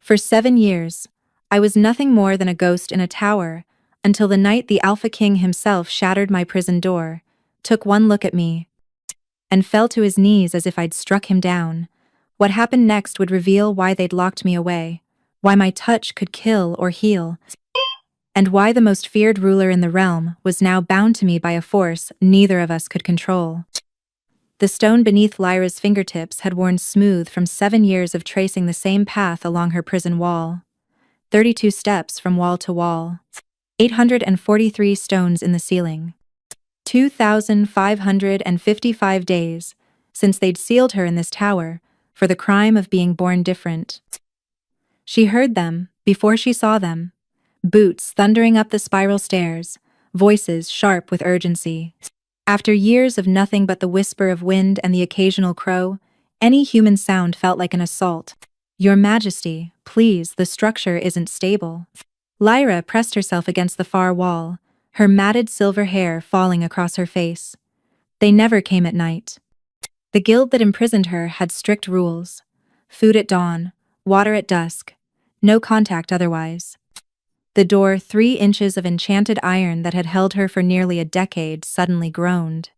For 7 years, I was nothing more than a ghost in a tower, until the night the Alpha King himself shattered my prison door, took one look at me, and fell to his knees as if I'd struck him down. What happened next would reveal why they'd locked me away, why my touch could kill or heal, and why the most feared ruler in the realm was now bound to me by a force neither of us could control. The stone beneath Lyra's fingertips had worn smooth from 7 years of tracing the same path along her prison wall. 32 steps from wall to wall. 843 stones in the ceiling. 2,555 days since they'd sealed her in this tower for the crime of being born different. She heard them before she saw them. Boots thundering up the spiral stairs, voices sharp with urgency. After years of nothing but the whisper of wind and the occasional crow, any human sound felt like an assault. Your Majesty, please, the structure isn't stable. Lyra pressed herself against the far wall, her matted silver hair falling across her face. They never came at night. The guild that imprisoned her had strict rules. Food at dawn, water at dusk, no contact otherwise. The door, 3 inches of enchanted iron that had held her for nearly a decade, suddenly groaned.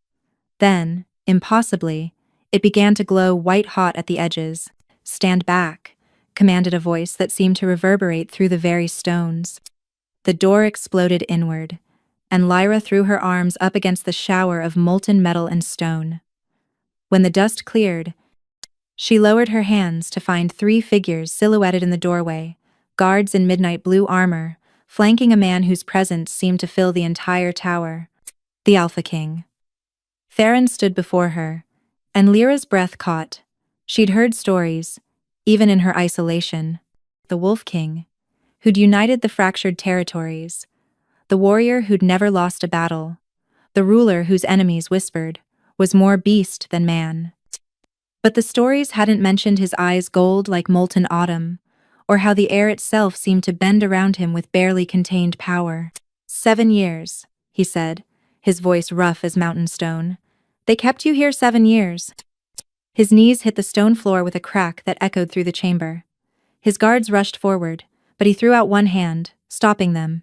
Then, impossibly, it began to glow white-hot at the edges. "Stand back," commanded a voice that seemed to reverberate through the very stones. The door exploded inward, and Lyra threw her arms up against the shower of molten metal and stone. When the dust cleared, she lowered her hands to find 3 figures silhouetted in the doorway, guards in midnight blue armor, flanking a man whose presence seemed to fill the entire tower. The Alpha King. Theron stood before her, and Lyra's breath caught. She'd heard stories, even in her isolation. The Wolf King, who'd united the fractured territories. The warrior who'd never lost a battle. The ruler whose enemies whispered was more beast than man. But the stories hadn't mentioned his eyes gold like molten autumn, or how the air itself seemed to bend around him with barely contained power. 7 years, he said, his voice rough as mountain stone. They kept you here 7 years. His knees hit the stone floor with a crack that echoed through the chamber. His guards rushed forward, but he threw out one hand, stopping them.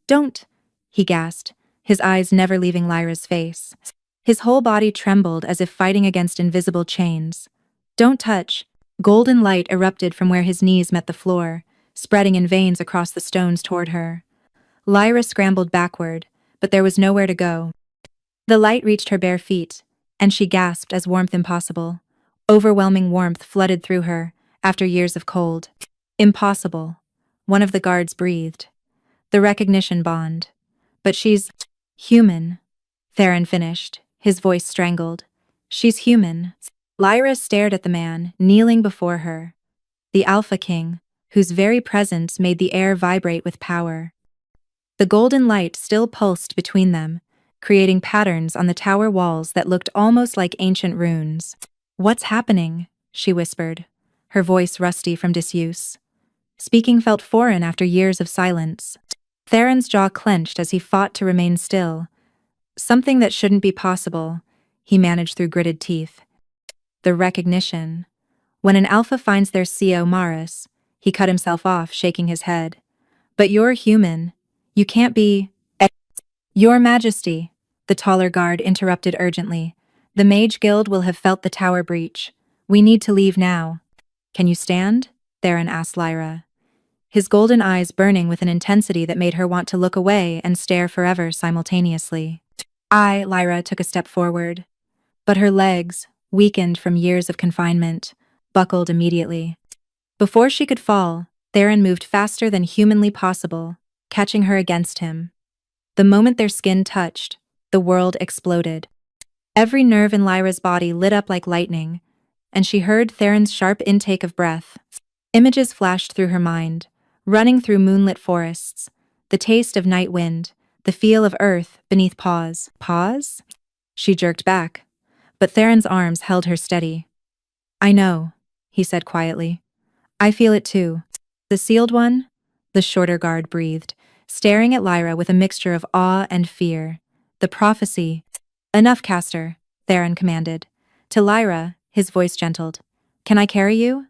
"Don't," he gasped, his eyes never leaving Lyra's face. His whole body trembled as if fighting against invisible chains. "Don't touch." Golden light erupted from where his knees met the floor, spreading in veins across the stones toward her. Lyra scrambled backward, but there was nowhere to go. The light reached her bare feet, and she gasped as warmth impossible. Overwhelming warmth flooded through her, after years of cold. "Impossible," one of the guards breathed. "The recognition bond. But she's human," Theron finished, his voice strangled. "She's human." Lyra stared at the man, kneeling before her. The Alpha King, whose very presence made the air vibrate with power. The golden light still pulsed between them, creating patterns on the tower walls that looked almost like ancient runes. "What's happening?" she whispered, her voice rusty from disuse. Speaking felt foreign after years of silence. Theron's jaw clenched as he fought to remain still. "Something that shouldn't be possible," he managed through gritted teeth. "The recognition. When an alpha finds their CO Maris," he cut himself off, shaking his head. "But you're human. You can't be—" "Your Majesty," the taller guard interrupted urgently. "The Mage Guild will have felt the tower breach. We need to leave now." "Can you stand?" Theron asked Lyra, his golden eyes burning with an intensity that made her want to look away and stare forever simultaneously. Lyra took a step forward. But her legs, weakened from years of confinement, buckled immediately. Before she could fall, Theron moved faster than humanly possible, catching her against him. The moment their skin touched, the world exploded. Every nerve in Lyra's body lit up like lightning, and she heard Theron's sharp intake of breath. Images flashed through her mind, running through moonlit forests, the taste of night wind, the feel of earth beneath paws. "Paws?" She jerked back, but Theron's arms held her steady. "I know," he said quietly. "I feel it too." "The sealed one?" the shorter guard breathed, staring at Lyra with a mixture of awe and fear. "The prophecy." "Enough, caster," Theron commanded. To Lyra, his voice gentled. "Can I carry you?"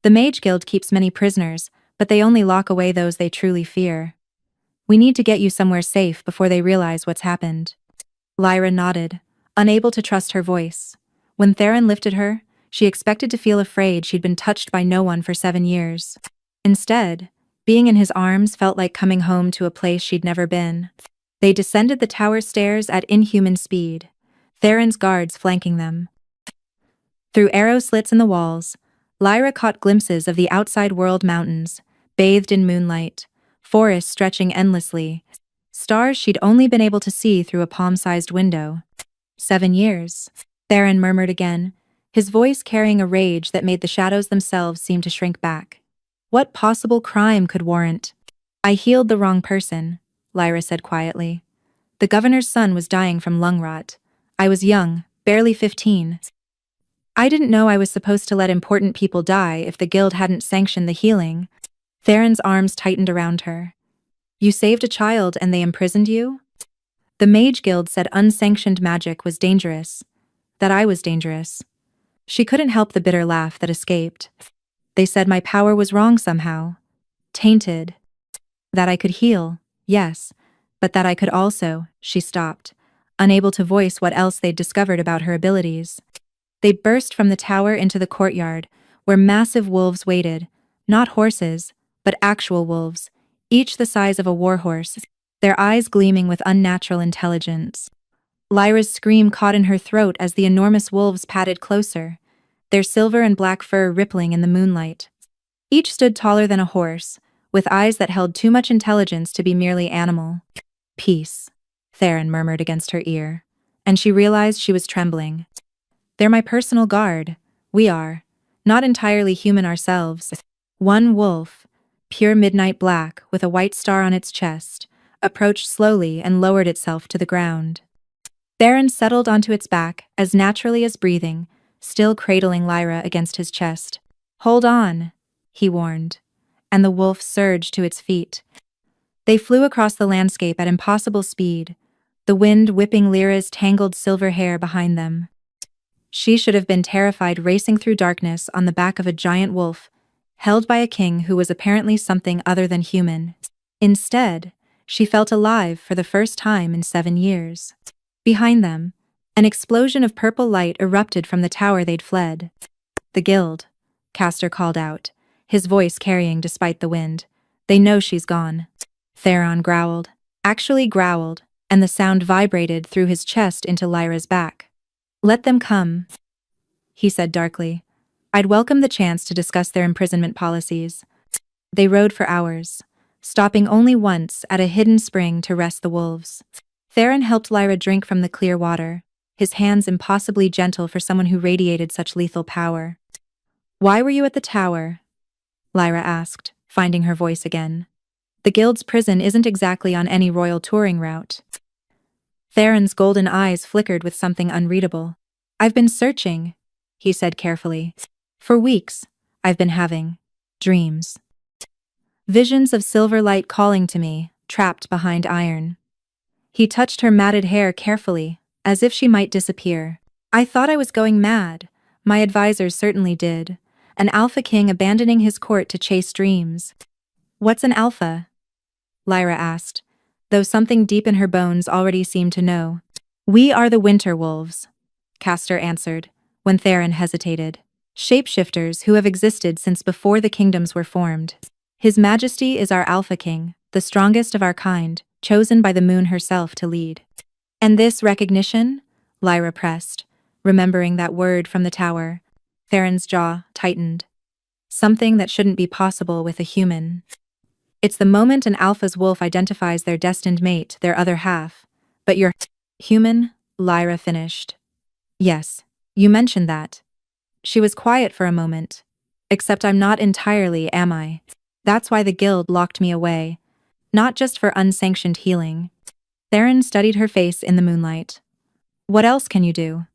The Mage Guild keeps many prisoners, but they only lock away those they truly fear. We need to get you somewhere safe before they realize what's happened. Lyra nodded, unable to trust her voice. When Theron lifted her, she expected to feel afraid she'd been touched by no one for 7 years. Instead, being in his arms felt like coming home to a place she'd never been. They descended the tower stairs at inhuman speed, Theron's guards flanking them. Through arrow slits in the walls, Lyra caught glimpses of the outside world mountains, bathed in moonlight, forests stretching endlessly, stars she'd only been able to see through a palm-sized window. 7 years, Theron murmured again, his voice carrying a rage that made the shadows themselves seem to shrink back. What possible crime could warrant? I healed the wrong person, Lyra said quietly. The governor's son was dying from lung rot. I was young, barely 15. I didn't know I was supposed to let important people die if the guild hadn't sanctioned the healing. Theron's arms tightened around her. You saved a child and they imprisoned you? The Mage Guild said unsanctioned magic was dangerous. That I was dangerous. She couldn't help the bitter laugh that escaped. They said my power was wrong somehow. Tainted. That I could heal, yes, but that I could also, she stopped, unable to voice what else they'd discovered about her abilities. They burst from the tower into the courtyard, where massive wolves waited, not horses, but actual wolves, each the size of a warhorse, their eyes gleaming with unnatural intelligence. Lyra's scream caught in her throat as the enormous wolves padded closer, their silver and black fur rippling in the moonlight. Each stood taller than a horse, with eyes that held too much intelligence to be merely animal. Peace, Theron murmured against her ear, and she realized she was trembling. They're my personal guard. We are. Not entirely human ourselves. One wolf, pure midnight black with a white star on its chest, approached slowly and lowered itself to the ground. Theron settled onto its back as naturally as breathing, still cradling Lyra against his chest. Hold on, he warned, and the wolf surged to its feet. They flew across the landscape at impossible speed, the wind whipping Lyra's tangled silver hair behind them. She should have been terrified racing through darkness on the back of a giant wolf, held by a king who was apparently something other than human. Instead, she felt alive for the first time in 7 years. Behind them, an explosion of purple light erupted from the tower they'd fled. The guild, Castor called out, his voice carrying despite the wind. They know she's gone. Theron growled, actually growled, and the sound vibrated through his chest into Lyra's back. Let them come, he said darkly. I'd welcome the chance to discuss their imprisonment policies. They rode for hours, stopping only once at a hidden spring to rest the wolves. Theron helped Lyra drink from the clear water, his hands impossibly gentle for someone who radiated such lethal power. Why were you at the tower? Lyra asked, finding her voice again. The guild's prison isn't exactly on any royal touring route. Theron's golden eyes flickered with something unreadable. I've been searching, he said carefully. For weeks, I've been having dreams. Visions of silver light calling to me, trapped behind iron. He touched her matted hair carefully, as if she might disappear. I thought I was going mad. My advisors certainly did. An Alpha King abandoning his court to chase dreams. What's an alpha? Lyra asked, though something deep in her bones already seemed to know. We are the winter wolves, Castor answered, when Theron hesitated. Shapeshifters who have existed since before the kingdoms were formed. His Majesty is our Alpha King, the strongest of our kind, chosen by the moon herself to lead. And this recognition? Lyra pressed, remembering that word from the tower. Theron's jaw tightened. Something that shouldn't be possible with a human. It's the moment an alpha's wolf identifies their destined mate, their other half. But you're human, Lyra finished. Yes, you mentioned that. She was quiet for a moment. Except I'm not entirely, am I? That's why the guild locked me away. Not just for unsanctioned healing. Theron studied her face in the moonlight. What else can you do?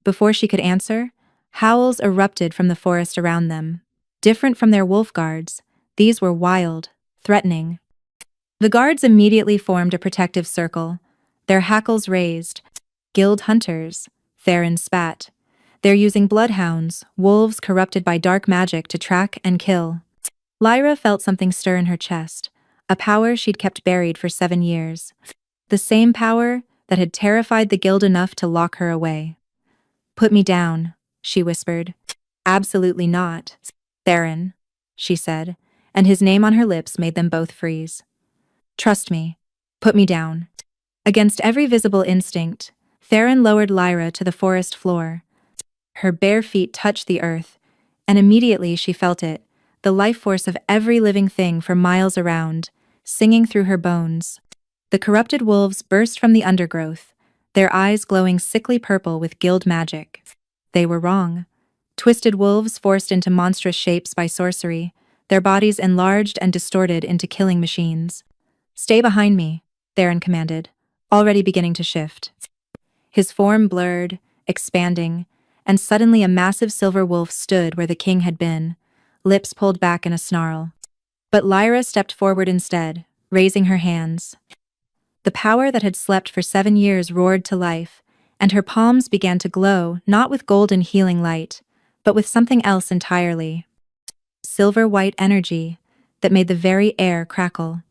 Before she could answer, howls erupted from the forest around them. Different from their wolf guards, these were wild, threatening. The guards immediately formed a protective circle, their hackles raised. Guild hunters, Theron spat. They're using bloodhounds, wolves corrupted by dark magic to track and kill. Lyra felt something stir in her chest, a power she'd kept buried for 7 years. The same power that had terrified the guild enough to lock her away. "Put me down," she whispered. "Absolutely not, Theron," she said, and his name on her lips made them both freeze. "Trust me. Put me down." Against every visible instinct, Theron lowered Lyra to the forest floor. Her bare feet touched the earth, and immediately she felt it, the life force of every living thing for miles around, singing through her bones. The corrupted wolves burst from the undergrowth, their eyes glowing sickly purple with guild magic. They were wrong. Twisted wolves forced into monstrous shapes by sorcery, their bodies enlarged and distorted into killing machines. "Stay behind me," Theron commanded, already beginning to shift. His form blurred, expanding, and suddenly a massive silver wolf stood where the king had been, lips pulled back in a snarl. But Lyra stepped forward instead, raising her hands. The power that had slept for 7 years roared to life, and her palms began to glow not with golden healing light, but with something else entirely. Silver-white energy that made the very air crackle.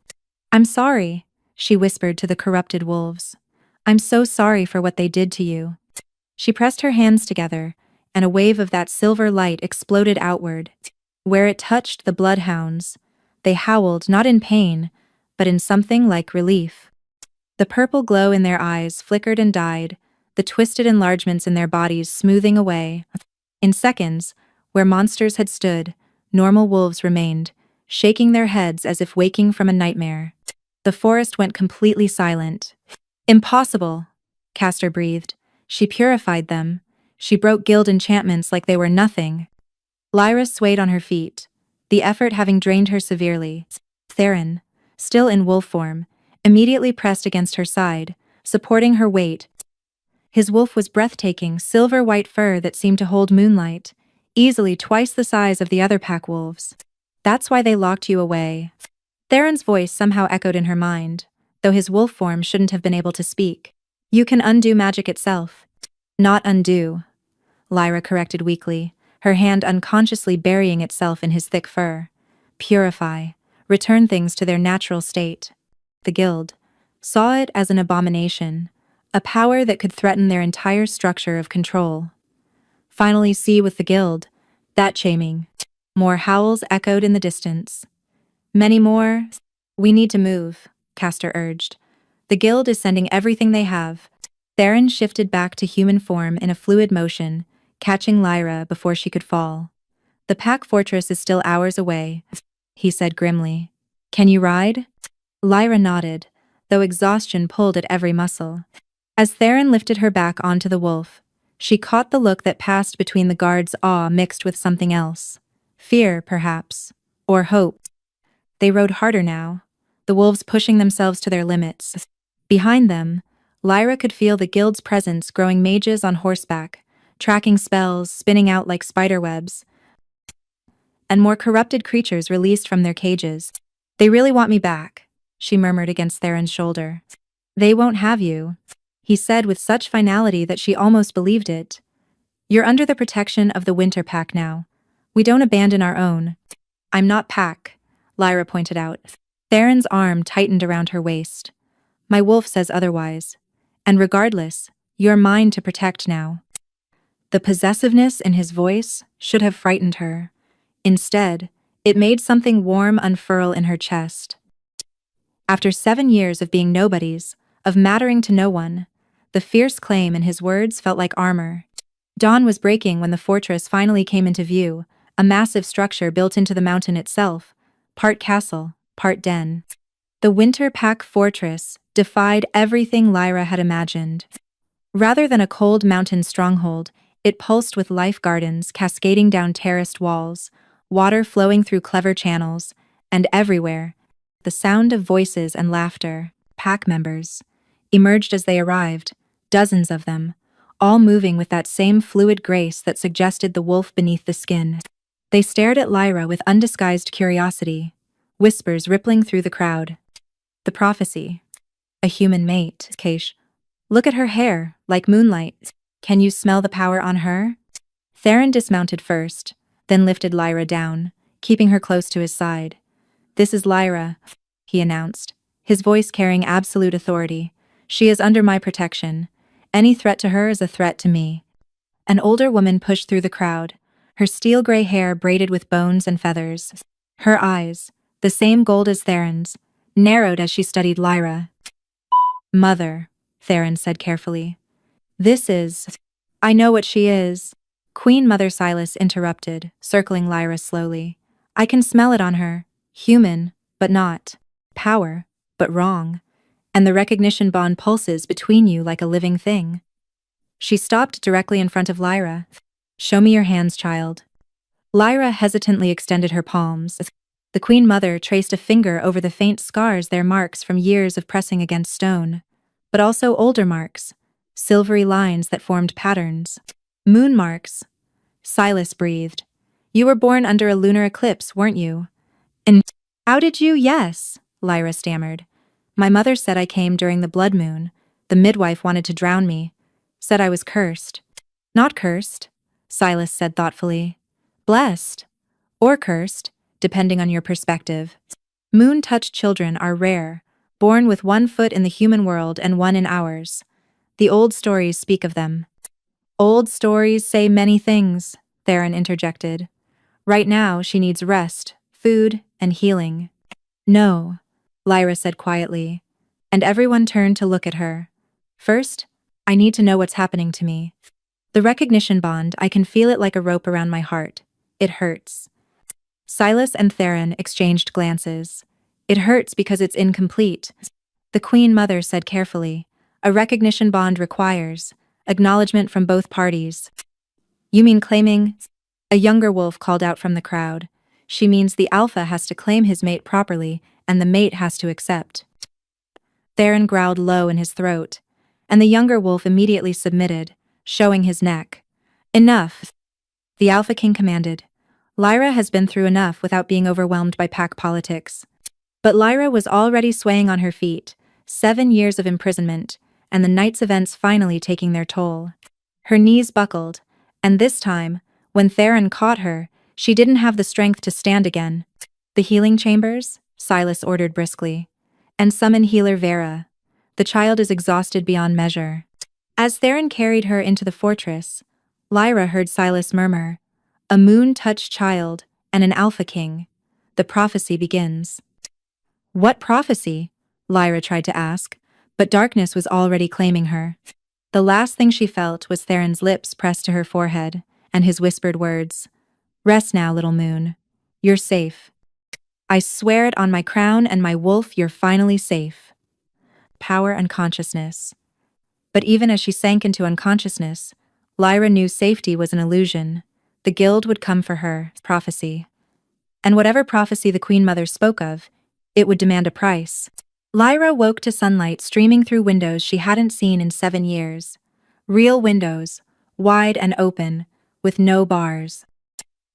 "I'm sorry," she whispered to the corrupted wolves. "I'm so sorry for what they did to you." She pressed her hands together, and a wave of that silver light exploded outward. Where it touched the bloodhounds, they howled not in pain, but in something like relief. The purple glow in their eyes flickered and died, the twisted enlargements in their bodies smoothing away. In seconds, where monsters had stood, normal wolves remained, shaking their heads as if waking from a nightmare. The forest went completely silent. "Impossible," Castor breathed. "She purified them. She broke guild enchantments like they were nothing." Lyra swayed on her feet, the effort having drained her severely. Theron, still in wolf form, immediately pressed against her side, supporting her weight. His wolf was breathtaking, silver-white fur that seemed to hold moonlight, easily twice the size of the other pack wolves. "That's why they locked you away." Theron's voice somehow echoed in her mind, though his wolf form shouldn't have been able to speak. "You can undo magic itself." "Not undo," Lyra corrected weakly, her hand unconsciously burying itself in his thick fur. "Purify, return things to their natural state." The guild saw it as an abomination, a power that could threaten their entire structure of control. "Finally see with the guild," that shaming. More howls echoed in the distance. "Many more?" "We need to move," Castor urged. "The guild is sending everything they have." Theron shifted back to human form in a fluid motion, catching Lyra before she could fall. "The pack fortress is still hours away," he said grimly. "Can you ride?" Lyra nodded, though exhaustion pulled at every muscle. As Theron lifted her back onto the wolf, she caught the look that passed between the guard's awe mixed with something else. Fear, perhaps. Or hope. They rode harder now, the wolves pushing themselves to their limits. Behind them, Lyra could feel the guild's presence growing, mages on horseback, tracking spells, spinning out like spiderwebs, and more corrupted creatures released from their cages. "They really want me back," she murmured against Theron's shoulder. "They won't have you," he said with such finality that she almost believed it. "You're under the protection of the Winter Pack now. We don't abandon our own." "I'm not Pack," Lyra pointed out. Theron's arm tightened around her waist. "My wolf says otherwise. And regardless, you're mine to protect now." The possessiveness in his voice should have frightened her. Instead, it made something warm unfurl in her chest. After 7 years of being nobodies, of mattering to no one, the fierce claim in his words felt like armor. Dawn was breaking when the fortress finally came into view, a massive structure built into the mountain itself, part castle, part den. The Winter Pack fortress defied everything Lyra had imagined. Rather than a cold mountain stronghold, it pulsed with life gardens cascading down terraced walls, water flowing through clever channels, and everywhere, the sound of voices and laughter. Pack members emerged as they arrived, dozens of them, all moving with that same fluid grace that suggested the wolf beneath the skin. They stared at Lyra with undisguised curiosity, whispers rippling through the crowd. "The prophecy. A human mate, Kaish. Look at her hair, like moonlight. Can you smell the power on her?" Theron dismounted first, then lifted Lyra down, keeping her close to his side. "This is Lyra," he announced, his voice carrying absolute authority. "She is under my protection. Any threat to her is a threat to me." An older woman pushed through the crowd, her steel-gray hair braided with bones and feathers. Her eyes, the same gold as Theron's, narrowed as she studied Lyra. "Mother," Theron said carefully. "This is—" "I know what she is," Queen Mother Silas interrupted, circling Lyra slowly. "I can smell it on her. Human, but not. Power, but wrong. And the recognition bond pulses between you like a living thing." She stopped directly in front of Lyra. "Show me your hands, child." Lyra hesitantly extended her palms. The Queen Mother traced a finger over the faint scars, their marks from years of pressing against stone. But also older marks, silvery lines that formed patterns. "Moon marks," Silas breathed. "You were born under a lunar eclipse, weren't you?" "And how did you?" "Yes," Lyra stammered. "My mother said I came during the blood moon. The midwife wanted to drown me. Said I was cursed." "Not cursed," Silas said thoughtfully. "Blessed. Or cursed, depending on your perspective. Moon-touched children are rare, born with one foot in the human world and one in ours. The old stories speak of them." "Old stories say many things," Theron interjected. "Right now she needs rest, food, and healing." "No," Lyra said quietly, and everyone turned to look at her. "First, I need to know what's happening to me. The recognition bond, I can feel it like a rope around my heart. It hurts." Silas and Theron exchanged glances. "It hurts because it's incomplete," the Queen Mother said carefully. "A recognition bond requires acknowledgement from both parties." "You mean claiming?" A younger wolf called out from the crowd. "She means the alpha has to claim his mate properly, and the mate has to accept." Theron growled low in his throat, and the younger wolf immediately submitted, showing his neck. "Enough," the Alpha King commanded. "Lyra has been through enough without being overwhelmed by pack politics." But Lyra was already swaying on her feet, 7 years of imprisonment, and the night's events finally taking their toll. Her knees buckled, and this time, when Theron caught her, she didn't have the strength to stand again. "The healing chambers," Silas ordered briskly. "And summon healer Vera. The child is exhausted beyond measure." As Theron carried her into the fortress, Lyra heard Silas murmur, "A moon-touched child, and an Alpha King. The prophecy begins." "What prophecy?" Lyra tried to ask, but darkness was already claiming her. The last thing she felt was Theron's lips pressed to her forehead, and his whispered words, "Rest now, little moon. You're safe. I swear it on my crown and my wolf, you're finally safe." Power and consciousness. But even as she sank into unconsciousness, Lyra knew safety was an illusion. The guild would come for her, prophecy. And whatever prophecy the Queen Mother spoke of, it would demand a price. Lyra woke to sunlight streaming through windows she hadn't seen in 7 years. Real windows, wide and open, with no bars.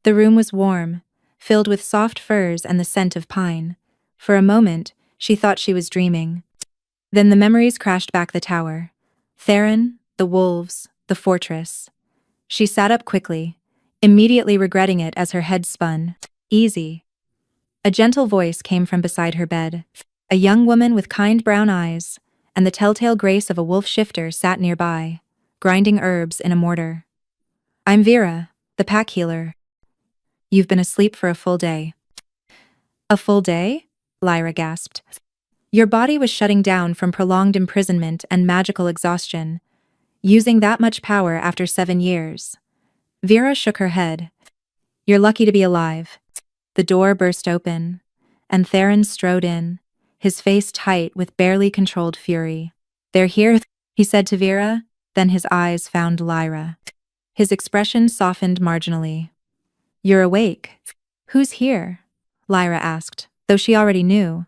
The room was warm, filled with soft furs and the scent of pine. For a moment, she thought she was dreaming. Then the memories crashed back the tower. Theron, the wolves, the fortress. She sat up quickly, immediately regretting it as her head spun. "Easy." A gentle voice came from beside her bed. A young woman with kind brown eyes, and the telltale grace of a wolf shifter sat nearby, grinding herbs in a mortar. "I'm Vera, the pack healer. You've been asleep for a full day." "A full day?" Lyra gasped. "Your body was shutting down from prolonged imprisonment and magical exhaustion, using that much power after 7 years." Vera shook her head. "You're lucky to be alive." The door burst open, and Theron strode in, his face tight with barely controlled fury. "They're here," he said to Vera, then his eyes found Lyra. His expression softened marginally. "You're awake." "Who's here?" Lyra asked, though she already knew.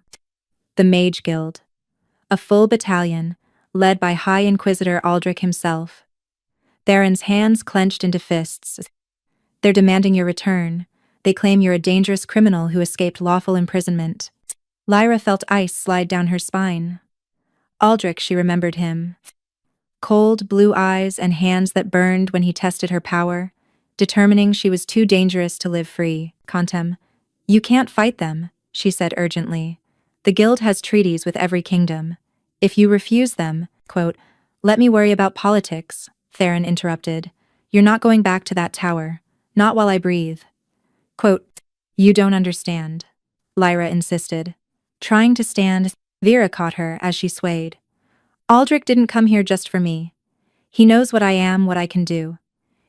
"The Mage Guild. A full battalion, led by High Inquisitor Aldrich himself." Theron's hands clenched into fists. "They're demanding your return. They claim you're a dangerous criminal who escaped lawful imprisonment." Lyra felt ice slide down her spine. Aldrich, she remembered him. Cold, blue eyes and hands that burned when he tested her power. determining she was too dangerous to live free. Contem. You can't fight them, she said urgently. The guild has treaties with every kingdom. If you refuse them, quote, let me worry about politics, Theron interrupted. You're not going back to that tower. Not while I breathe. Quote, you don't understand, Lyra insisted. Trying to stand, Vera caught her as she swayed. Aldrich didn't come here just for me. He knows what I am, what I can do.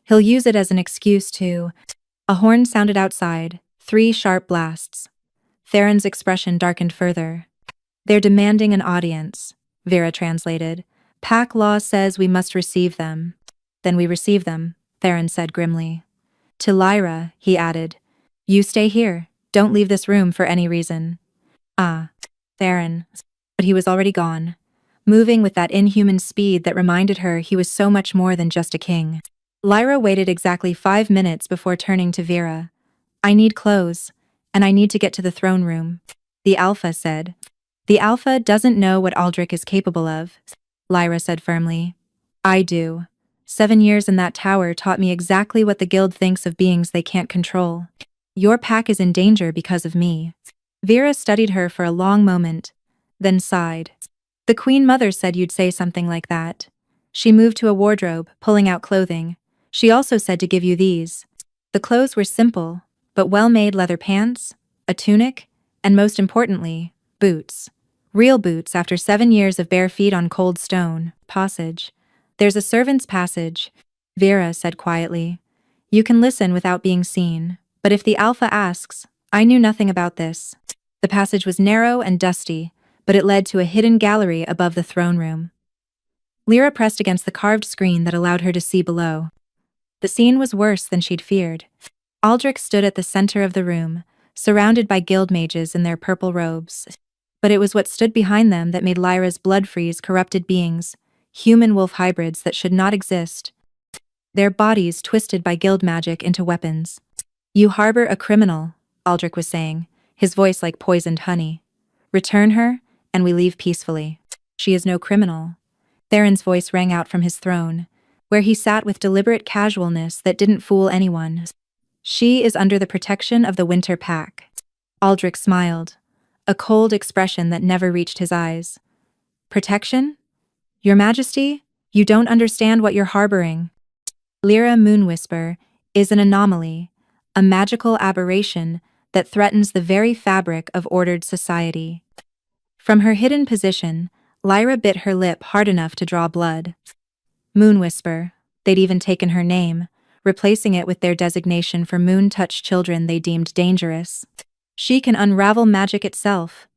He'll use it as an excuse to… A horn sounded outside, 3 sharp blasts. Theron's expression darkened further. They're demanding an audience, Vera translated. Pack law says we must receive them. Then we receive them, Theron said grimly. To Lyra, he added, you stay here, don't leave this room for any reason. Ah, Theron. But he was already gone, moving with that inhuman speed that reminded her he was so much more than just a king. Lyra waited exactly 5 minutes before turning to Vera. I need clothes, and I need to get to the throne room, the Alpha said. The Alpha doesn't know what Aldrich is capable of, Lyra said firmly. I do. 7 years in that tower taught me exactly what the guild thinks of beings they can't control. Your pack is in danger because of me. Vera studied her for a long moment, then sighed. The Queen Mother said you'd say something like that. She moved to a wardrobe, pulling out clothing. She also said to give you these. The clothes were simple, but well-made leather pants, a tunic, and most importantly, boots. Real boots after 7 years of bare feet on cold stone. Passage. There's a servant's passage, Vera said quietly. You can listen without being seen, but if the Alpha asks, I knew nothing about this. The passage was narrow and dusty, but it led to a hidden gallery above the throne room. Lyra pressed against the carved screen that allowed her to see below. The scene was worse than she'd feared. Aldrich stood at the center of the room, surrounded by guild mages in their purple robes. But it was what stood behind them that made Lyra's blood freeze. Corrupted beings, human-wolf hybrids that should not exist. Their bodies twisted by guild magic into weapons. You harbor a criminal, Aldrich was saying, his voice like poisoned honey. Return her, and we leave peacefully. She is no criminal. Theron's voice rang out from his throne, where he sat with deliberate casualness that didn't fool anyone. She is under the protection of the Winter Pack. Aldrich smiled, a cold expression that never reached his eyes. Protection? Your Majesty, you don't understand what you're harboring. Lyra Moonwhisper is an anomaly, a magical aberration that threatens the very fabric of ordered society. From her hidden position, Lyra bit her lip hard enough to draw blood. Moonwhisper, they'd even taken her name, replacing it with their designation for moon-touched children they deemed dangerous. She can unravel magic itself,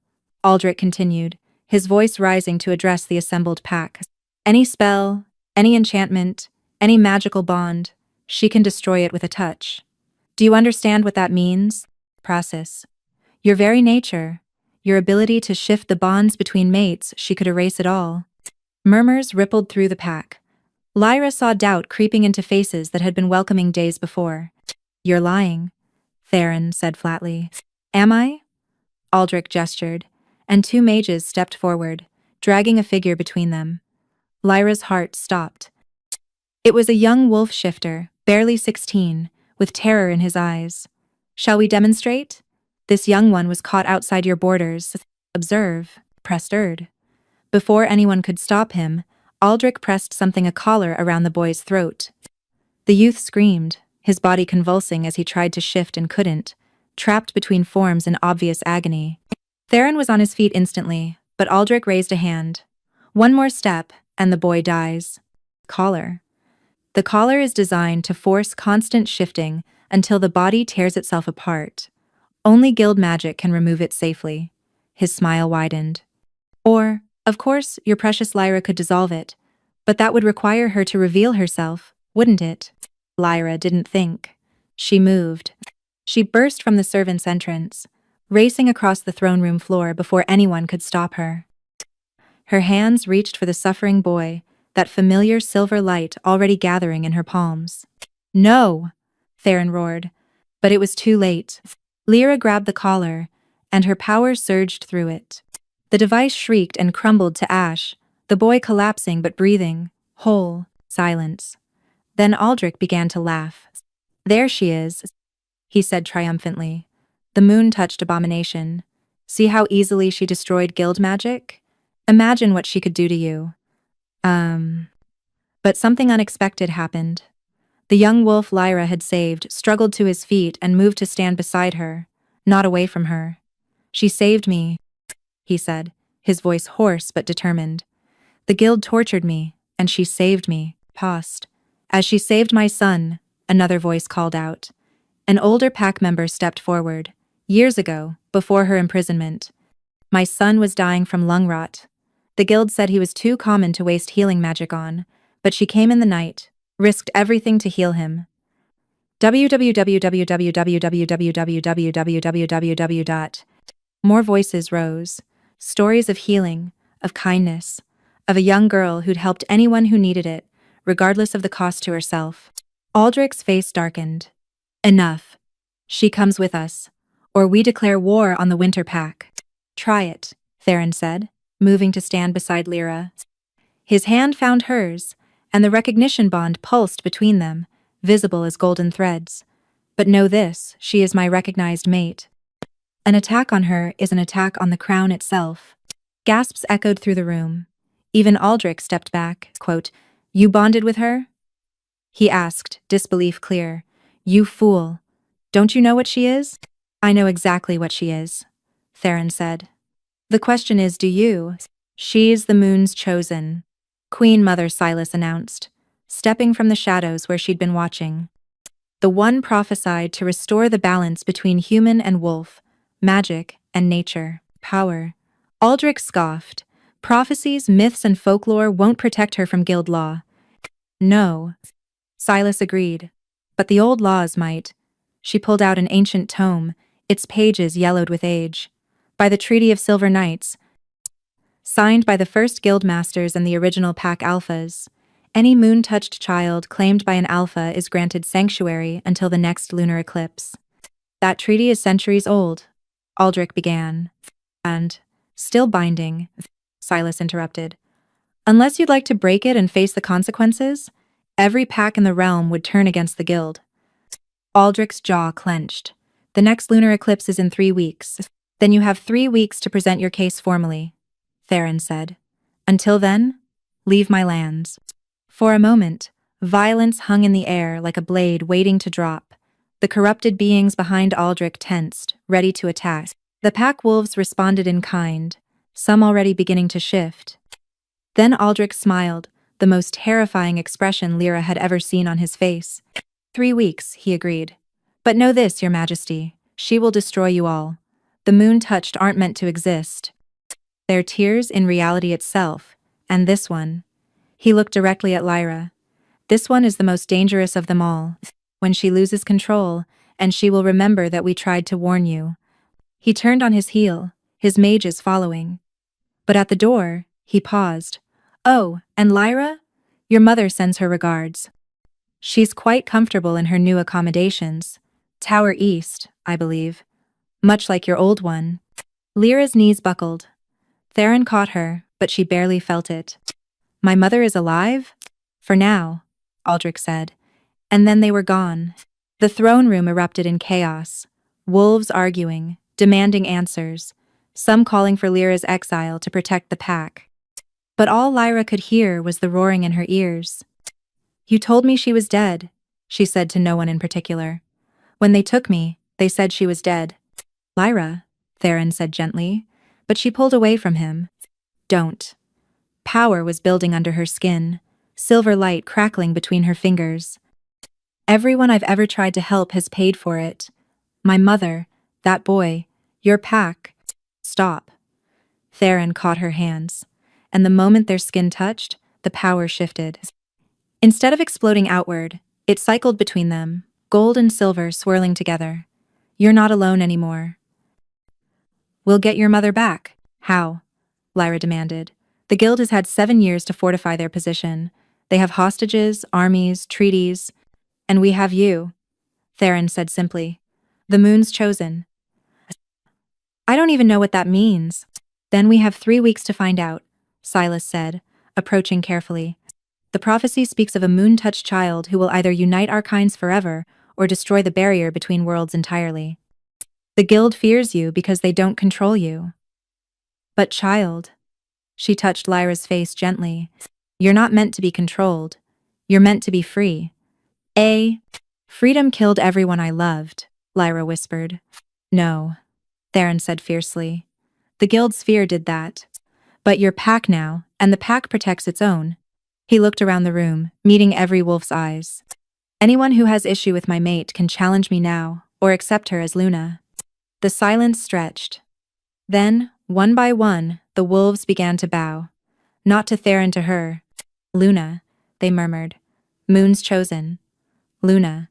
Aldrich continued, his voice rising to address the assembled pack. Any spell, any enchantment, any magical bond, she can destroy it with a touch. Do you understand what that means? Praxis. Your very nature, your ability to shift the bonds between mates, she could erase it all. Murmurs rippled through the pack. Lyra saw doubt creeping into faces that had been welcoming days before. You're lying, Theron said flatly. Am I? Aldrich gestured, and 2 mages stepped forward, dragging a figure between them. Lyra's heart stopped. It was a young wolf shifter, barely 16, with terror in his eyes. Shall we demonstrate? This young one was caught outside your borders. Observe, pressed Erd. Before anyone could stop him, Aldrich pressed something a collar around the boy's throat. The youth screamed, his body convulsing as he tried to shift and couldn't, trapped between forms in obvious agony. Theron was on his feet instantly, but Aldrich raised a hand. One more step, and the boy dies. Collar. The collar is designed to force constant shifting until the body tears itself apart. Only guild magic can remove it safely. His smile widened. Or, of course, your precious Lyra could dissolve it, but that would require her to reveal herself, wouldn't it? Lyra didn't think. She moved. She burst from the servants' entrance, racing across the throne room floor before anyone could stop her. Her hands reached for the suffering boy, that familiar silver light already gathering in her palms. No! Theron roared, but it was too late. Lyra grabbed the collar, and her power surged through it. The device shrieked and crumbled to ash, the boy collapsing but breathing, whole, silence. Then Aldrich began to laugh. There she is, he said triumphantly. The moon-touched abomination. See how easily she destroyed guild magic? Imagine what she could do to you. But something unexpected happened. The young wolf Lyra had saved struggled to his feet and moved to stand beside her, not away from her. She saved me, he said, his voice hoarse but determined. The guild tortured me, and she saved me, paused. As she saved my son, another voice called out. An older pack member stepped forward. Years ago, before her imprisonment, my son was dying from lung rot. The guild said he was too common to waste healing magic on, but she came in the night, risked everything to heal him. www. More voices rose. Stories of healing, of kindness, of a young girl who'd helped anyone who needed it, regardless of the cost to herself. Aldrich's face darkened. Enough. She comes with us, or we declare war on the Winter Pack. Try it, Theron said, moving to stand beside Lyra. His hand found hers, and the recognition bond pulsed between them, visible as golden threads. But know this, she is my recognized mate. An attack on her is an attack on the crown itself. Gasps echoed through the room. Even Aldrich stepped back. Quote, You bonded with her? He asked, disbelief clear. You fool. Don't you know what she is? I know exactly what she is, Theron said. The question is, do you? She's the moon's chosen, Queen Mother Silas announced, stepping from the shadows where she'd been watching. The one prophesied to restore the balance between human and wolf, magic and nature, power. Aldrich scoffed. Prophecies, myths, and folklore won't protect her from guild law. No, Silas agreed. But the old laws might. She pulled out an ancient tome, its pages yellowed with age. By the Treaty of Silver Knights, signed by the first guild masters and the original pack alphas, any moon-touched child claimed by an alpha is granted sanctuary until the next lunar eclipse. That treaty is centuries old, Aldrich began. And, still binding, Silas interrupted. Unless you'd like to break it and face the consequences, every pack in the realm would turn against the guild. Aldrich's jaw clenched. The next lunar eclipse is in 3 weeks. Then you have 3 weeks to present your case formally, Theron said. Until then, leave my lands. For a moment, violence hung in the air like a blade waiting to drop. The corrupted beings behind Aldrich tensed, ready to attack. The pack wolves responded in kind, some already beginning to shift. Then Aldrich smiled, the most terrifying expression Lyra had ever seen on his face. 3 weeks, he agreed. But know this, your majesty, she will destroy you all. The moon-touched aren't meant to exist. They're tears in reality itself, and this one. He looked directly at Lyra. This one is the most dangerous of them all. When she loses control, and she will remember that we tried to warn you. He turned on his heel, his mages following. But at the door, he paused. Oh, and Lyra? Your mother sends her regards. She's quite comfortable in her new accommodations. Tower East, I believe. Much like your old one. Lyra's knees buckled. Theron caught her, but she barely felt it. My mother is alive? For now, Aldrich said. And then they were gone. The throne room erupted in chaos. Wolves arguing, demanding answers, some calling for Lyra's exile to protect the pack. But all Lyra could hear was the roaring in her ears. You told me she was dead, she said to no one in particular. When they took me, they said she was dead. Lyra, Theron said gently, but she pulled away from him. Don't. Power was building under her skin, silver light crackling between her fingers. Everyone I've ever tried to help has paid for it. My mother, that boy, your pack. Stop. Theron caught her hands, and the moment their skin touched, the power shifted. Instead of exploding outward, it cycled between them, gold and silver swirling together. You're not alone anymore. We'll get your mother back. How? Lyra demanded. The guild has had 7 years to fortify their position. They have hostages, armies, treaties, and we have you, Theron said simply. The moon's chosen. I don't even know what that means. Then we have 3 weeks to find out, Silas said, approaching carefully. The prophecy speaks of a moon-touched child who will either unite our kinds forever or destroy the barrier between worlds entirely. The guild fears you because they don't control you. But child, she touched Lyra's face gently, you're not meant to be controlled. You're meant to be free. Freedom killed everyone I loved, Lyra whispered. No, Theron said fiercely. The guild's fear did that. But you're pack now, and the pack protects its own. He looked around the room, meeting every wolf's eyes. Anyone who has issue with my mate can challenge me now, or accept her as Luna. The silence stretched. Then, one by one, the wolves began to bow. Not to Theron, to her. Luna, they murmured. Moon's chosen. Luna.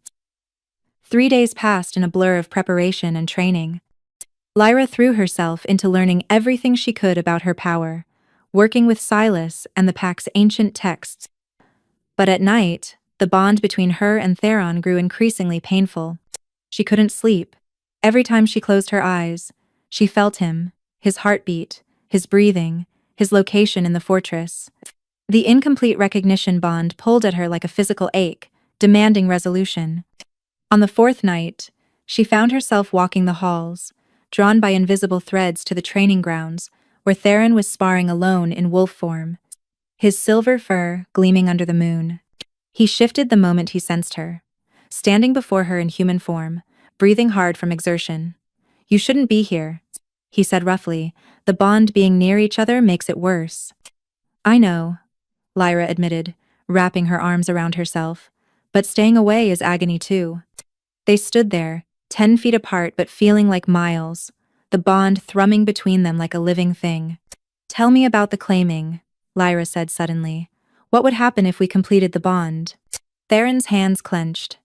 3 days passed in a blur of preparation and training. Lyra threw herself into learning everything she could about her power, working with Silas and the pack's ancient texts. But at night, the bond between her and Theron grew increasingly painful. She couldn't sleep. Every time she closed her eyes, she felt him, his heartbeat, his breathing, his location in the fortress. The incomplete recognition bond pulled at her like a physical ache, demanding resolution. On the 4th night, she found herself walking the halls, drawn by invisible threads to the training grounds, where Theron was sparring alone in wolf form, his silver fur gleaming under the moon. He shifted the moment he sensed her, standing before her in human form, breathing hard from exertion. You shouldn't be here, he said roughly. The bond being near each other makes it worse. I know, Lyra admitted, wrapping her arms around herself. But staying away is agony too. They stood there, 10 feet apart but feeling like miles, the bond thrumming between them like a living thing. Tell me about the claiming, Lyra said suddenly. What would happen if we completed the bond? Theron's hands clenched.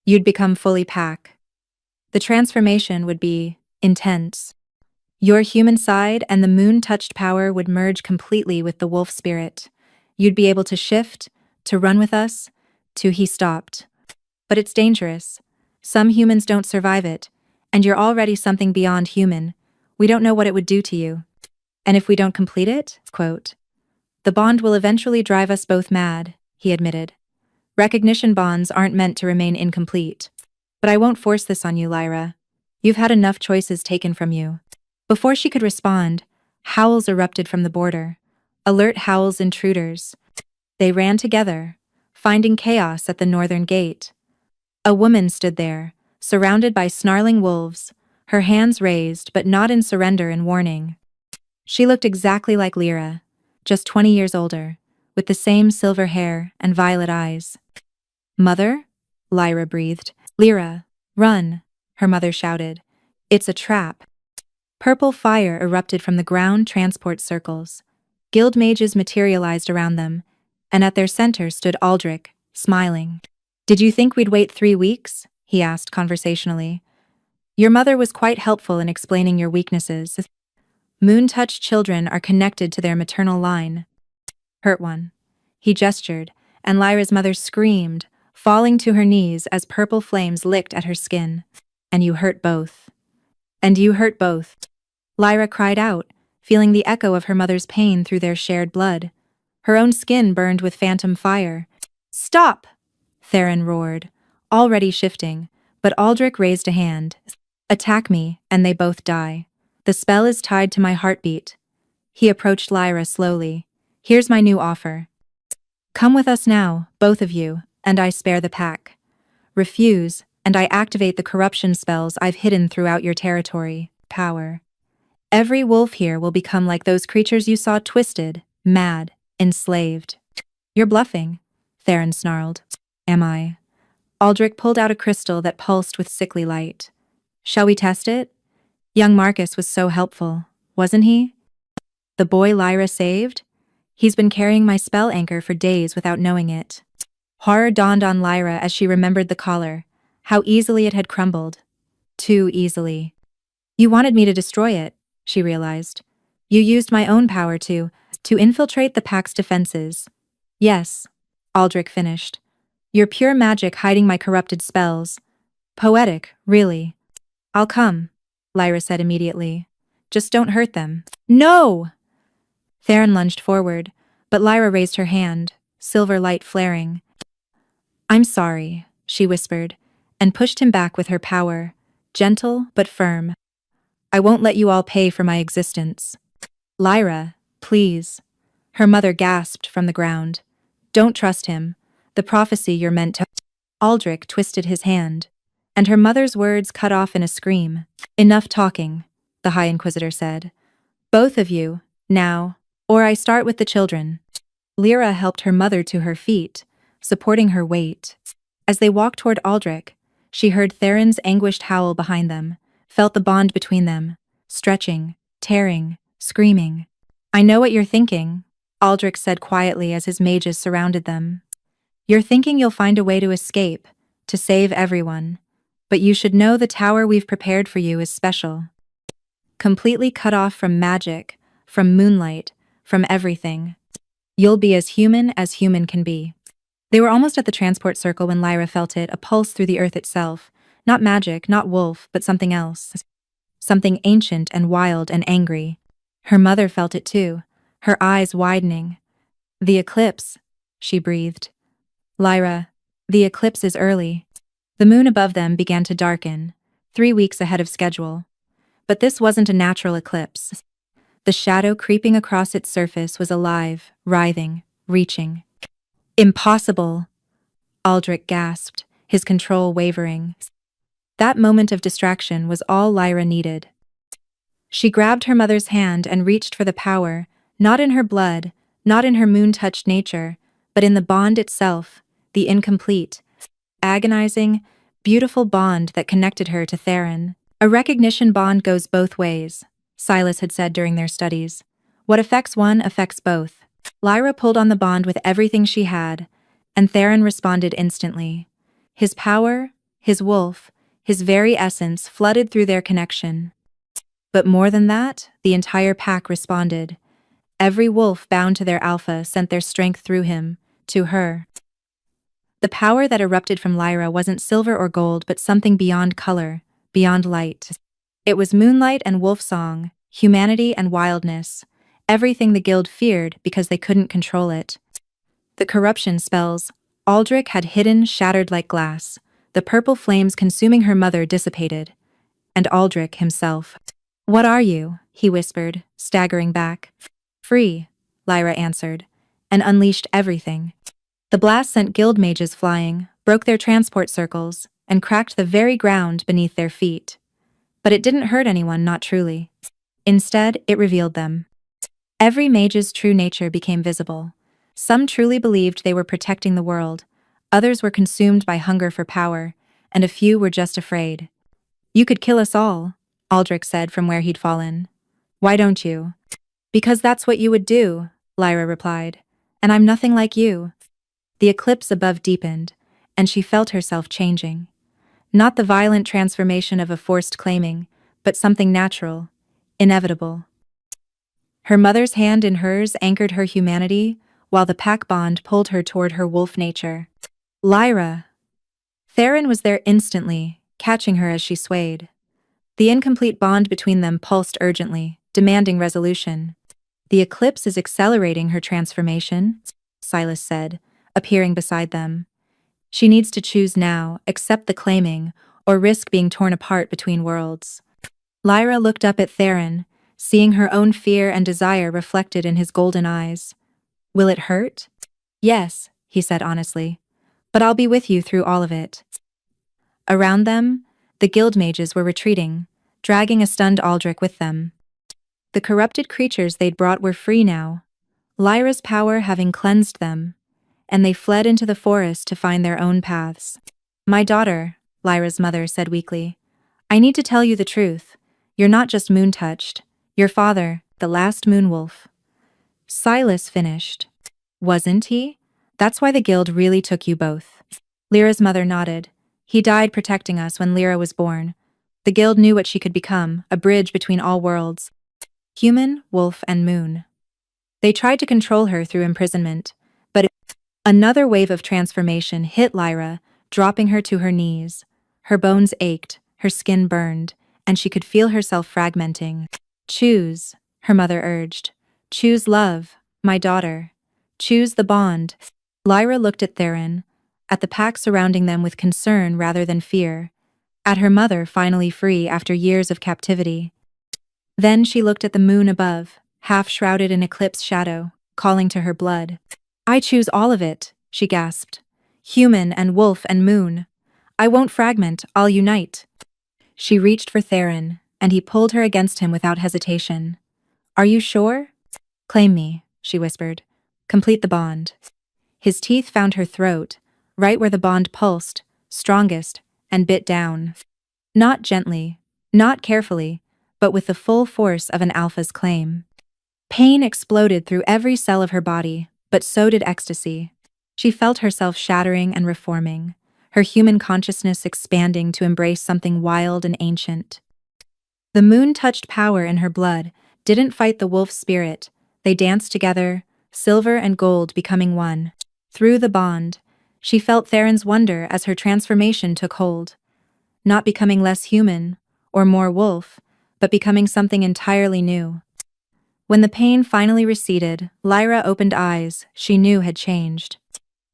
You'd become fully pack. The transformation would be intense. Your human side and the moon-touched power would merge completely with the wolf spirit. You'd be able to shift, to run with us, he stopped. But it's dangerous. Some humans don't survive it, and you're already something beyond human. We don't know what it would do to you. And if we don't complete it, quote, the bond will eventually drive us both mad, he admitted. Recognition bonds aren't meant to remain incomplete. But I won't force this on you, Lyra. You've had enough choices taken from you. Before she could respond, howls erupted from the border. Alert howls intruders. They ran together, finding chaos at the northern gate. A woman stood there, surrounded by snarling wolves, her hands raised but not in surrender and warning. She looked exactly like Lyra, just 20 years older, with the same silver hair and violet eyes. Mother? Lyra breathed. Lyra, run, her mother shouted. It's a trap. Purple fire erupted from the ground transport circles. Guild mages materialized around them, and at their center stood Aldrich, smiling. Did you think we'd wait 3 weeks? He asked conversationally. Your mother was quite helpful in explaining your weaknesses. Moon-touched children are connected to their maternal line. Hurt one. He gestured, and Lyra's mother screamed, falling to her knees as purple flames licked at her skin. And you hurt both. And you hurt both. Lyra cried out, feeling the echo of her mother's pain through their shared blood. Her own skin burned with phantom fire. Stop! Theron roared, already shifting, but Aldrich raised a hand. Attack me, and they both die. The spell is tied to my heartbeat. He approached Lyra slowly. Here's my new offer. Come with us now, both of you, and I spare the pack. Refuse, and I activate the corruption spells I've hidden throughout your territory. Power. Every wolf here will become like those creatures you saw, twisted, mad, enslaved. You're bluffing, Theron snarled. Am I? Aldrich pulled out a crystal that pulsed with sickly light. Shall we test it? Young Marcus was so helpful, wasn't he? The boy Lyra saved? He's been carrying my spell anchor for days without knowing it. Horror dawned on Lyra as she remembered the collar, how easily it had crumbled. Too easily. You wanted me to destroy it, she realized. You used my own power to infiltrate the pack's defenses. Yes, Aldrich finished. Your pure magic hiding my corrupted spells. Poetic, really. I'll come, Lyra said immediately. Just don't hurt them. No! Theron lunged forward, but Lyra raised her hand, silver light flaring. I'm sorry, she whispered, and pushed him back with her power, gentle but firm. I won't let you all pay for my existence. Lyra, please. Her mother gasped from the ground. Don't trust him. The prophecy you're meant to. Aldrich twisted his hand, and her mother's words cut off in a scream. Enough talking, the High Inquisitor said. Both of you, now, or I start with the children. Lyra helped her mother to her feet, supporting her weight. As they walked toward Aldrich, she heard Theron's anguished howl behind them, felt the bond between them, stretching, tearing, screaming. I know what you're thinking, Aldrich said quietly as his mages surrounded them. You're thinking you'll find a way to escape, to save everyone. But you should know the tower we've prepared for you is special. Completely cut off from magic, from moonlight, from everything. You'll be as human can be. They were almost at the transport circle when Lyra felt it, a pulse through the earth itself. Not magic, not wolf, but something else. Something ancient and wild and angry. Her mother felt it too, her eyes widening. The eclipse, she breathed. Lyra, the eclipse is early. The moon above them began to darken, 3 weeks ahead of schedule. But this wasn't a natural eclipse. The shadow creeping across its surface was alive, writhing, reaching. Impossible! Aldrich gasped, his control wavering. That moment of distraction was all Lyra needed. She grabbed her mother's hand and reached for the power, not in her blood, not in her moon-touched nature, but in the bond itself, the incomplete, agonizing, beautiful bond that connected her to Theron. A recognition bond goes both ways, Silas had said during their studies. What affects one affects both. Lyra pulled on the bond with everything she had, and Theron responded instantly. His power, his wolf, his very essence flooded through their connection. But more than that, the entire pack responded. Every wolf bound to their alpha sent their strength through him, to her. The power that erupted from Lyra wasn't silver or gold but something beyond color, beyond light. It was moonlight and wolf song, humanity and wildness, everything the guild feared because they couldn't control it. The corruption spells Aldrich had hidden shattered like glass, the purple flames consuming her mother dissipated. And Aldrich himself. What are you? He whispered, staggering back. Free, Lyra answered, and unleashed everything. The blast sent guild mages flying, broke their transport circles, and cracked the very ground beneath their feet. But it didn't hurt anyone, not truly. Instead, it revealed them. Every mage's true nature became visible. Some truly believed they were protecting the world, others were consumed by hunger for power, and a few were just afraid. You could kill us all, Aldrich said from where he'd fallen. Why don't you? Because that's what you would do, Lyra replied. And I'm nothing like you. The eclipse above deepened, and she felt herself changing. Not the violent transformation of a forced claiming, but something natural, inevitable. Her mother's hand in hers anchored her humanity, while the pack bond pulled her toward her wolf nature. Lyra! Theron was there instantly, catching her as she swayed. The incomplete bond between them pulsed urgently, demanding resolution. The eclipse is accelerating her transformation, Silas said, appearing beside them. She needs to choose now, accept the claiming, or risk being torn apart between worlds. Lyra looked up at Theron, seeing her own fear and desire reflected in his golden eyes. Will it hurt? Yes, he said honestly. But I'll be with you through all of it. Around them, the guild mages were retreating, dragging a stunned Aldrich with them. The corrupted creatures they'd brought were free now, Lyra's power having cleansed them, and they fled into the forest to find their own paths. My daughter, Lyra's mother said weakly, I need to tell you the truth. You're not just moon-touched. Your father, the last moonwolf. Silas finished. Wasn't he? That's why the guild really took you both. Lyra's mother nodded. He died protecting us when Lyra was born. The guild knew what she could become, a bridge between all worlds. Human, wolf, and moon. They tried to control her through imprisonment, but another wave of transformation hit Lyra, dropping her to her knees. Her bones ached, her skin burned, and she could feel herself fragmenting. Choose, her mother urged. Choose love, my daughter. Choose the bond. Lyra looked at Theron, at the pack surrounding them with concern rather than fear, at her mother finally free after years of captivity. Then she looked at the moon above, half shrouded in eclipse shadow, calling to her blood. "I choose all of it," she gasped. "Human and wolf and moon. I won't fragment, I'll unite." She reached for Theron, and he pulled her against him without hesitation. "Are you sure?" "Claim me," she whispered. "Complete the bond." His teeth found her throat, right where the bond pulsed, strongest, and bit down. Not gently, not carefully, but with the full force of an alpha's claim. Pain exploded through every cell of her body, but so did ecstasy. She felt herself shattering and reforming, her human consciousness expanding to embrace something wild and ancient. The moon-touched power in her blood didn't fight the wolf spirit. They danced together, silver and gold becoming one. Through the bond, she felt Theron's wonder as her transformation took hold. Not becoming less human, or more wolf, but becoming something entirely new. When the pain finally receded, Lyra opened eyes she knew had changed.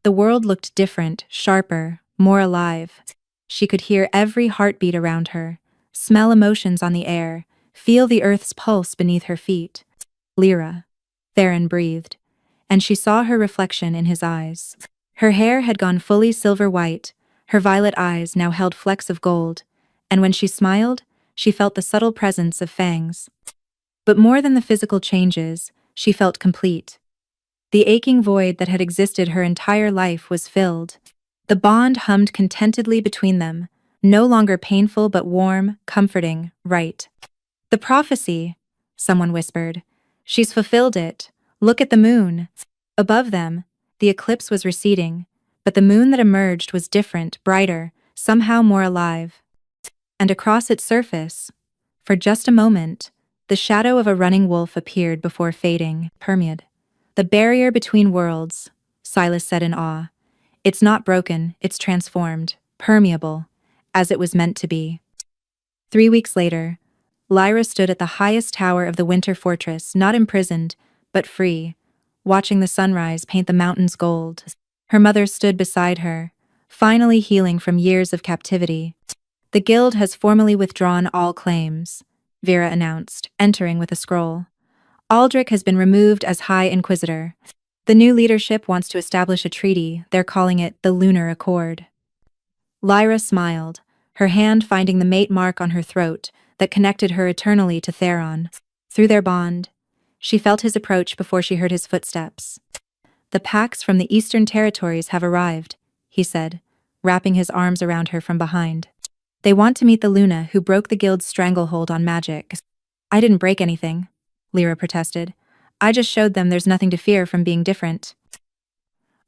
The world looked different, sharper, more alive. She could hear every heartbeat around her, smell emotions on the air, feel the earth's pulse beneath her feet. "Lyra," Theron breathed, and she saw her reflection in his eyes. Her hair had gone fully silver white, her violet eyes now held flecks of gold, and when she smiled, she felt the subtle presence of fangs. But more than the physical changes, she felt complete. The aching void that had existed her entire life was filled. The bond hummed contentedly between them, no longer painful but warm, comforting, right. "The prophecy," someone whispered. "She's fulfilled it. Look at the moon." Above them, the eclipse was receding, but the moon that emerged was different, brighter, somehow more alive. And across its surface, for just a moment, the shadow of a running wolf appeared before fading, permeated. "The barrier between worlds," Silas said in awe. "It's not broken, it's transformed, permeable, as it was meant to be." 3 weeks later, Lyra stood at the highest tower of the winter fortress, not imprisoned, but free, watching the sunrise paint the mountains gold. Her mother stood beside her, finally healing from years of captivity. "The guild has formally withdrawn all claims," Vera announced, entering with a scroll. "Aldrich has been removed as High Inquisitor. The new leadership wants to establish a treaty, they're calling it the Lunar Accord." Lyra smiled, her hand finding the mate mark on her throat that connected her eternally to Theron. Through their bond, she felt his approach before she heard his footsteps. "The packs from the Eastern Territories have arrived," he said, wrapping his arms around her from behind. "They want to meet the Luna who broke the guild's stranglehold on magic." "I didn't break anything," Lyra protested. "I just showed them there's nothing to fear from being different."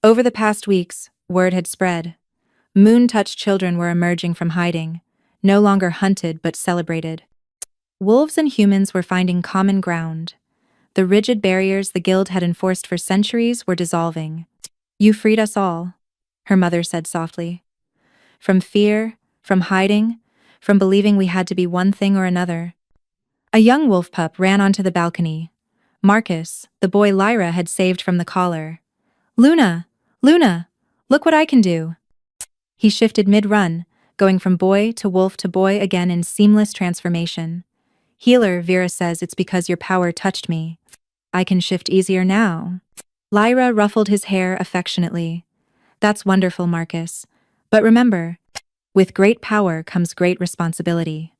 Over the past weeks, word had spread. Moon-touched children were emerging from hiding, no longer hunted but celebrated. Wolves and humans were finding common ground. The rigid barriers the guild had enforced for centuries were dissolving. "You freed us all," her mother said softly. "From fear, from hiding, from believing we had to be one thing or another." A young wolf pup ran onto the balcony. Marcus, the boy Lyra had saved from the collar. "Luna! Luna! Look what I can do!" He shifted mid-run, going from boy to boy again in seamless transformation. "Healer, Vera says it's because your power touched me. I can shift easier now." Lyra ruffled his hair affectionately. "That's wonderful, Marcus. But remember, with great power comes great responsibility,"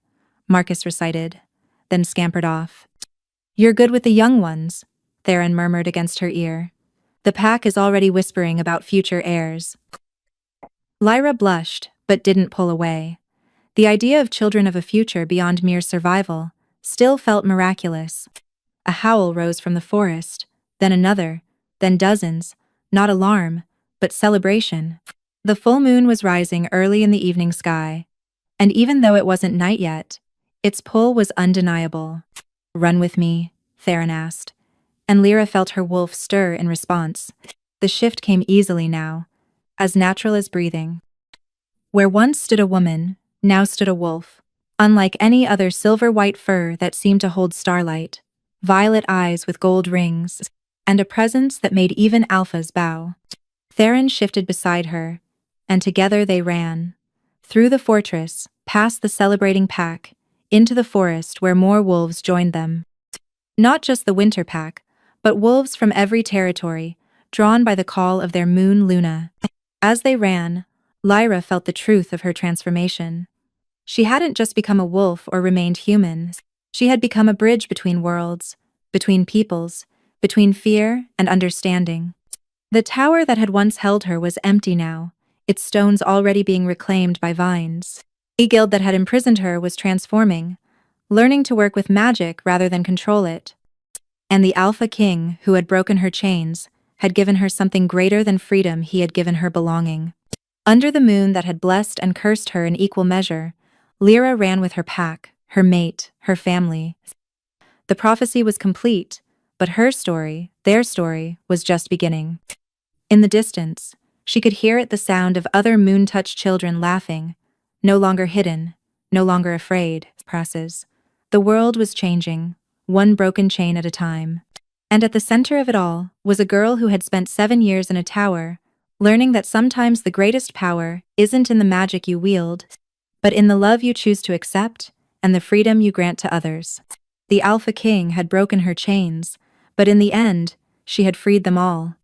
Marcus recited, then scampered off. "You're good with the young ones," Theron murmured against her ear. "The pack is already whispering about future heirs." Lyra blushed, but didn't pull away. The idea of children of a future beyond mere survival still felt miraculous. A howl rose from the forest, then another, then dozens, not alarm, but celebration. The full moon was rising early in the evening sky, and even though it wasn't night yet, its pull was undeniable. "Run with me?" Theron asked, and Lyra felt her wolf stir in response. The shift came easily now, as natural as breathing. Where once stood a woman, now stood a wolf, unlike any other silver-white fur that seemed to hold starlight, violet eyes with gold rings, and a presence that made even alphas bow. Theron shifted beside her, and together they ran. Through the fortress, past the celebrating pack, into the forest where more wolves joined them. Not just the winter pack, but wolves from every territory, drawn by the call of their moon Luna. As they ran, Lyra felt the truth of her transformation. She hadn't just become a wolf or remained human. She had become a bridge between worlds, between peoples, between fear and understanding. The tower that had once held her was empty now, its stones already being reclaimed by vines. The guild that had imprisoned her was transforming, learning to work with magic rather than control it. And the Alpha King, who had broken her chains, had given her something greater than freedom. He had given her belonging. Under the moon that had blessed and cursed her in equal measure, Lyra ran with her pack, her mate, her family. The prophecy was complete, but her story, their story, was just beginning. In the distance, she could hear it, the sound of other moon-touched children laughing, no longer hidden, no longer afraid. Presses. The world was changing, one broken chain at a time. And at the center of it all was a girl who had spent 7 years in a tower, learning that sometimes the greatest power isn't in the magic you wield, but in the love you choose to accept and the freedom you grant to others. The Alpha King had broken her chains, but in the end, she had freed them all.